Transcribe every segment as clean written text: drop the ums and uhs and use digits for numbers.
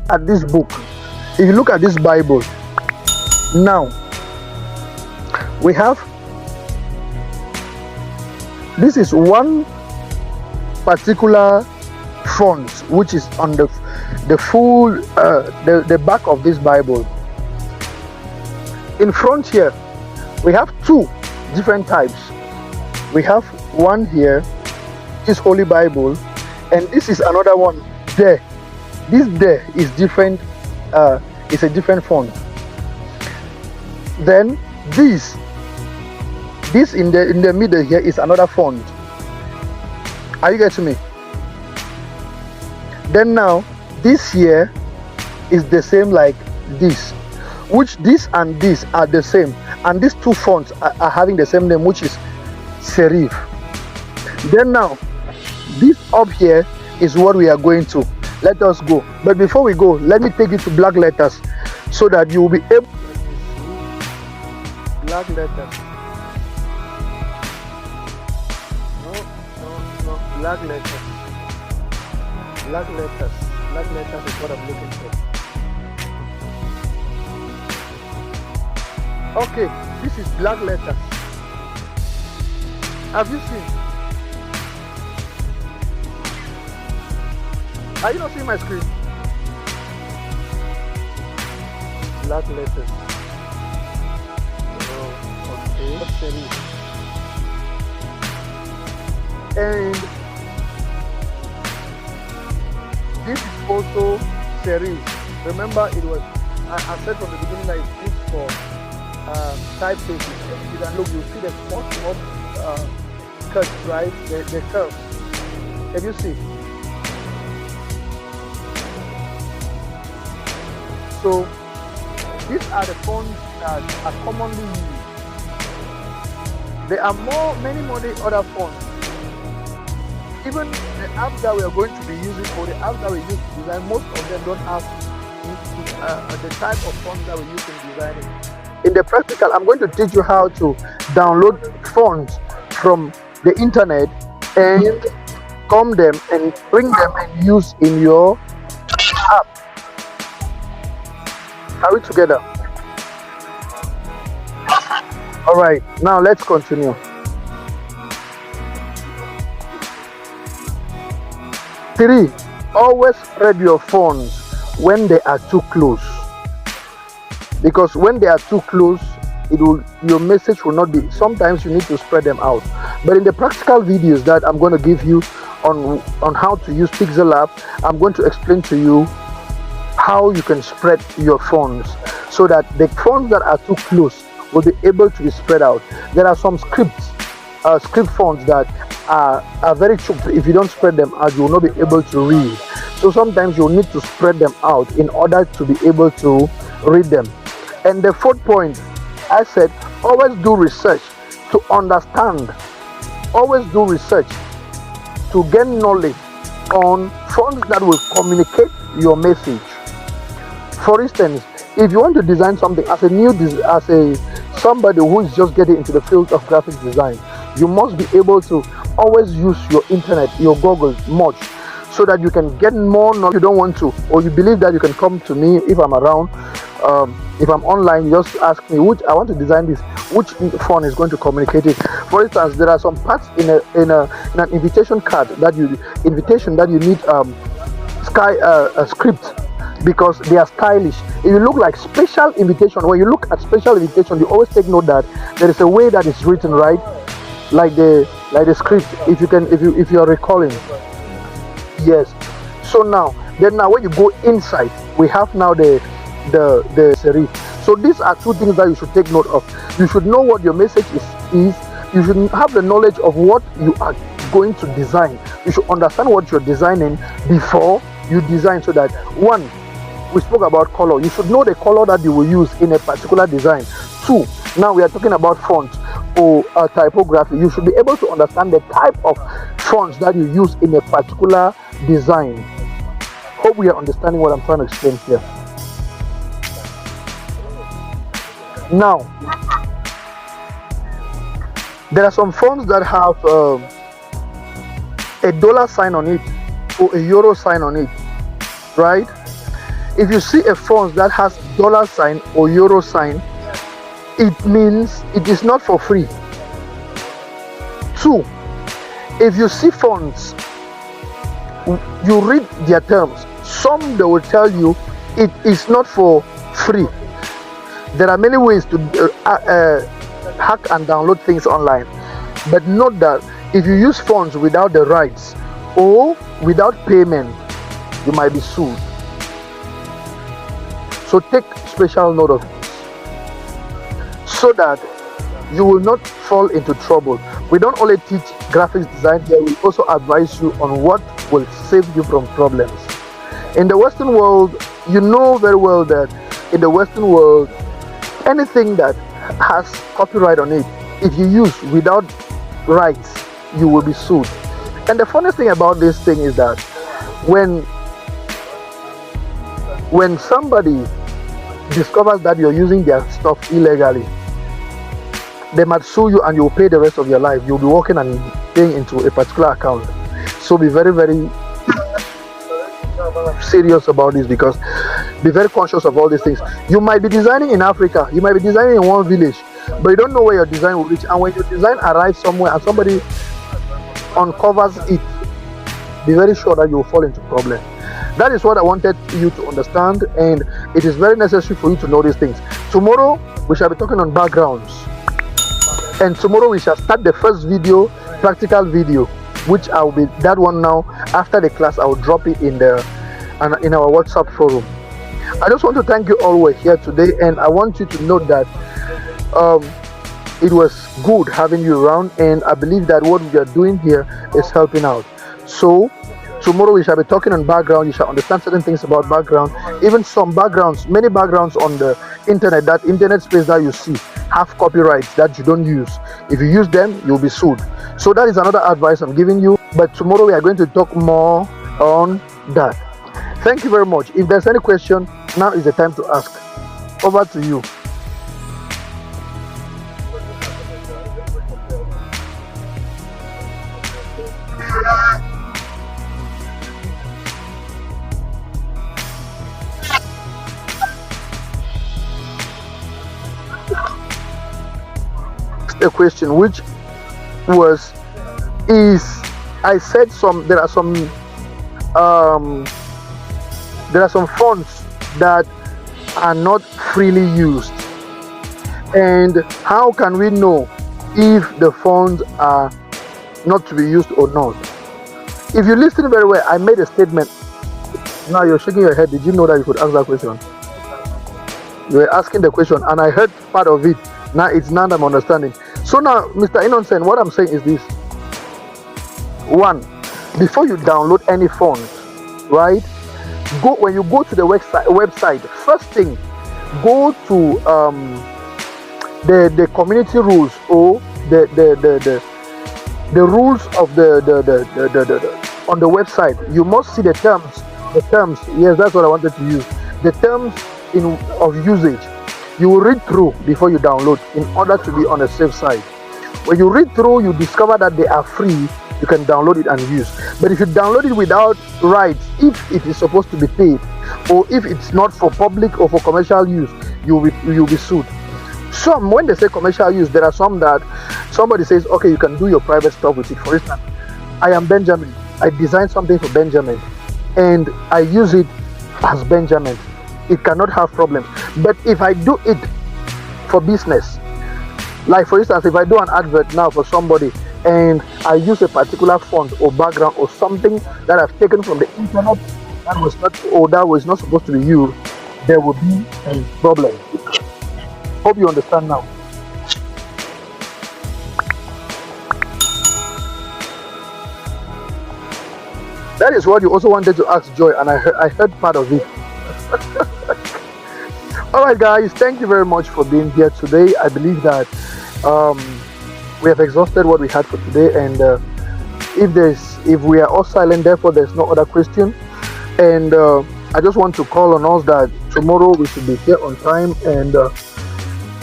at this book, if you look at this Bible, now we have, this is one particular font which is on the full the back of this Bible. In front here we have two different types. We have one here, this Holy Bible, and this is another one there. This there is different, it's a different font. Then this in the middle here is another font. Are you getting me? Then now this here is the same like this, which this and this are the same, and these two fonts are having the same name, which is serif. Then now this up here is what we are going to. Let us go. But before we go, let me take you to black letters so that you will be able to see black letters. No, black letters. Black letters. Black letters is what I'm looking for. Okay, this is black letters. Have you seen? Are you not seeing my screen? Black letters. Oh, okay. What's the reason? And this is also serif. Remember, it was I said from the beginning that it's used for typefaces. You can look, you see the spots of cuts, right? The curves. Can you see? So these are the fonts that are commonly used. There are many more other fonts. Even the apps that we are going to be using, or the apps that we use to design, most of them don't have the type of fonts that we use in designing. In the practical, I'm going to teach you how to download fonts from the internet and comb them and bring them and use in your app. Are we together? All right, now let's continue. 3, always spread your fonts when they are too close, because when they are too close, your message will not be. Sometimes you need to spread them out. But in the practical videos that I'm going to give you on how to use Pixel app, I'm going to explain to you how you can spread your fonts so that the fonts that are too close will be able to be spread out. There are some script fonts that are very choked. If you don't spread them out, you will not be able to read. So sometimes you'll need to spread them out in order to be able to read them. And the fourth point, I said, always do research to understand. Always do research to gain knowledge on fonts that will communicate your message. For instance, if you want to design something as somebody who is just getting into the field of graphic design, you must be able to always use your internet, your Google much, so that you can get more knowledge. You don't want to, or you believe that you can come to me if I'm around. If I'm online, just ask me I want to design this, which font is going to communicate it. For instance, there are some parts in an invitation card that you need a script, because they are stylish. If you look like special invitation, when you look at special invitation, you always take note that there is a way that it's written, right? Like the script. If you are recalling, yes. So now when you go inside, we have now the serif. So these are two things that you should take note of. You should know what your message is. You should have the knowledge of what you are going to design. You should understand what you're designing before you design, so that one, we spoke about color. You should know the color that you will use in a particular design. 2, now we are talking about fonts or typography. You should be able to understand the type of fonts that you use in a particular design. Hope we are understanding what I'm trying to explain here. Now, there are some fonts that have a dollar sign on it or a euro sign on it, right? If you see a font that has dollar sign or euro sign, it means it is not for free. 2, if you see fonts, you read their terms. Some they will tell you it is not for free. There are many ways to hack and download things online, but note that if you use fonts without the rights or without payment, you might be sued. So take special note of this so that you will not fall into trouble. We don't only teach graphics design here, we also advise you on what will save you from problems. In the Western world, you know very well that in the Western world, anything that has copyright on it, if you use without rights, you will be sued. And the funniest thing about this thing is that when somebody discovers that you're using their stuff illegally, they might sue you and you'll pay the rest of your life. You'll be working and paying into a particular account. So be very, very serious about this, because be very conscious of all these things. You might be designing in Africa, you might be designing in one village, but you don't know where your design will reach. And when your design arrives somewhere and somebody uncovers it, be very sure that you will fall into problem. That is what I wanted you to understand, and it is very necessary for you to know these things. Tomorrow we shall be talking on backgrounds, and tomorrow we shall start the first video, practical video, which I will be that one now. After the class, I will drop it in our WhatsApp forum. I just want to thank you all who are here today, and I want you to know that it was good having you around, and I believe that what we are doing here is helping out. So tomorrow we shall be talking on background. You shall understand certain things about background, even some backgrounds, many backgrounds on the internet, that internet space that you see have copyrights that you don't use. If you use them, you'll be sued. So that is another advice I'm giving you, but tomorrow we are going to talk more on that. Thank you very much. If there's any question, now is the time to ask. Over to you. A question which was I said there are some fonts that are not freely used, and how can we know if the fonts are not to be used or not? If you listen very well, I made a statement. Now you're shaking your head. Did you know that you could ask that question? You were asking the question and I heard part of it. Now it's none I'm understanding. So now, Mr. Innocent, what I'm saying is this. 1, before you download any font, right? When you go to the website, first thing, go to the community rules, or the rules of the on the website. You must see the terms. The terms, yes, that's what I wanted to use. The terms of usage. You will read through before you download, in order to be on a safe side. When you read through, you discover that they are free, you can download it and use. But if you download it without rights, if it is supposed to be paid, or if it's not for public or for commercial use, you'll be sued. Some, when they say commercial use, there are some that somebody says, okay, you can do your private stuff with it. For instance, I am Benjamin, I designed something for Benjamin, and I use it as Benjamin. It cannot have problems. But if I do it for business, like for instance, if I do an advert now for somebody and I use a particular font or background or something that I've taken from the internet that was not supposed to be used, there will be a problem. Hope you understand now. That is what you also wanted to ask Joy, and I heard part of it. Alright guys, thank you very much for being here today. I believe that we have exhausted what we had for today, and if we are all silent, therefore there's no other question. And I just want to call on us that tomorrow we should be here on time, and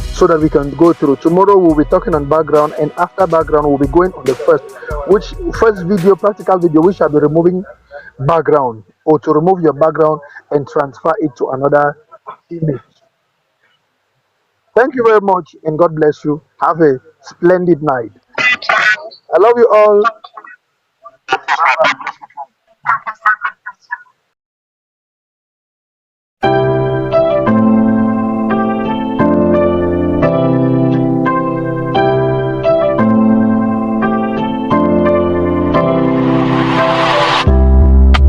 so that we can go through. Tomorrow we'll be talking on background, and after background we'll be going on the first video, practical video, which shall be removing background. or to remove your background and transfer it to another image. Thank you very much and God bless you. Have a splendid night. I love you all.